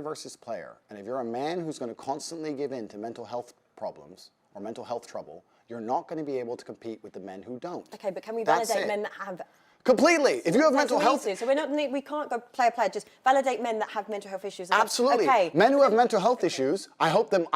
versus player. And if you're a man who's going to constantly give in to mental health problems or mental health trouble, you're not going to be able to compete with the men who don't. Okay, but can we validate men that have... Completely. If you have mental health... So we can't go player, just validate men that have mental health issues. Absolutely. Okay. Men who have mental health issues, I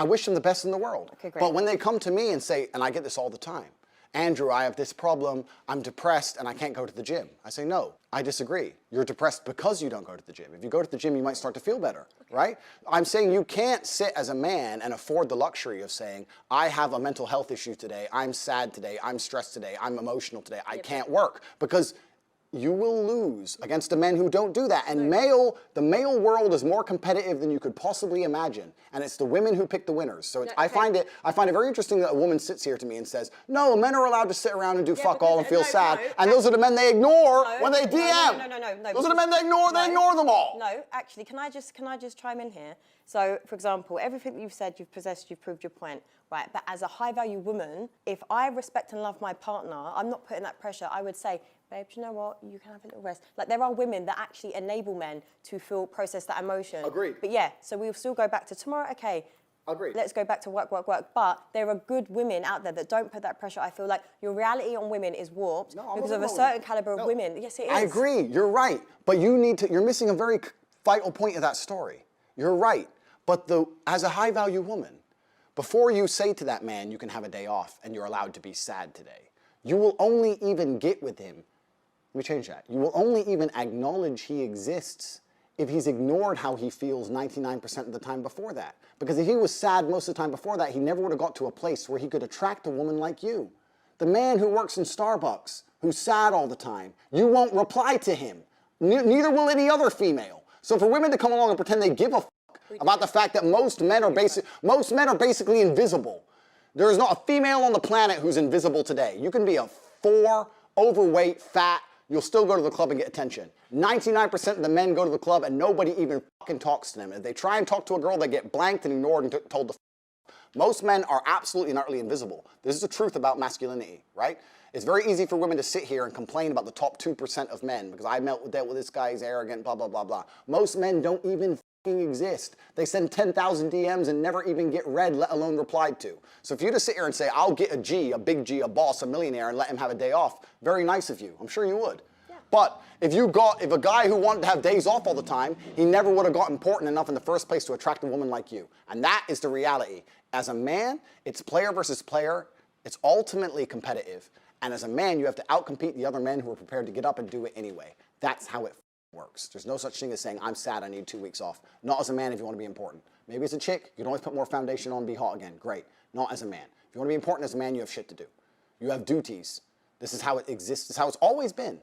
wish them the best in the world. Okay, great. But when they come to me and say, and I get this all the time, Andrew, I have this problem, I'm depressed and I can't go to the gym. I say, no, I disagree. You're depressed because you don't go to the gym. If you go to the gym, you might start to feel better, right? I'm saying you can't sit as a man and afford the luxury of saying, I have a mental health issue today, I'm sad today, I'm stressed today, I'm emotional today, I can't work, because you will lose against the men who don't do that. And the male world is more competitive than you could possibly imagine. And it's the women who pick the winners. So I find it very interesting that a woman sits here to me and says, no, men are allowed to sit around and do fuck all and feel sad. And those are the men they ignore when they DM. No. Those are the men they ignore, they ignore them all. No, actually, can I just chime in here? So, for example, everything that you've said, you've possessed, you've proved your point, right? But as a high-value woman, if I respect and love my partner, I'm not putting that pressure. I would say, babe, do you know what? You can have a little rest. Like, there are women that actually enable men to process that emotion. Agreed. But yeah, so we'll still go back to tomorrow, okay. Agreed. Let's go back to work. But there are good women out there that don't put that pressure. I feel like your reality on women is warped because of a certain caliber of women. Yes, it is. I agree, you're right. But you're missing a very vital point of that story. You're right. But as a high-value woman, before you say to that man, you can have a day off and you're allowed to be sad today, you will only even get with him. Let me change that. You will only even acknowledge he exists if he's ignored how he feels 99% of the time before that. Because if he was sad most of the time before that, he never would have got to a place where he could attract a woman like you. The man who works in Starbucks, who's sad all the time, you won't reply to him. Neither will any other female. So for women to come along and pretend they give a fuck about the fact that most men are basically invisible. There is not a female on the planet who's invisible today. You can be a 4, overweight, fat, you'll still go to the club and get attention. 99% of the men go to the club and nobody even fucking talks to them. If they try and talk to a girl, they get blanked and ignored and told to f. Most men are absolutely and utterly invisible. This is the truth about masculinity, right? It's very easy for women to sit here and complain about the top 2% of men because I dealt with this guy, he's arrogant, blah, blah, blah, blah. Most men don't even exist. They send 10,000 DMs and never even get read, let alone replied to. So if you just sit here and say, I'll get a G, a big G, a boss, a millionaire, and let him have a day off, very nice of you. I'm sure you would. Yeah. But if a guy who wanted to have days off all the time, he never would have got important enough in the first place to attract a woman like you. And that is the reality. As a man, it's player versus player. It's ultimately competitive. And as a man, you have to outcompete the other men who are prepared to get up and do it anyway. That's how it works. There's no such thing as saying, I'm sad, I need 2 weeks off. Not as a man if you want to be important. Maybe as a chick, you can always put more foundation on and be hot again. Great. Not as a man. If you want to be important as a man, you have shit to do. You have duties. This is how it exists. This is how it's always been.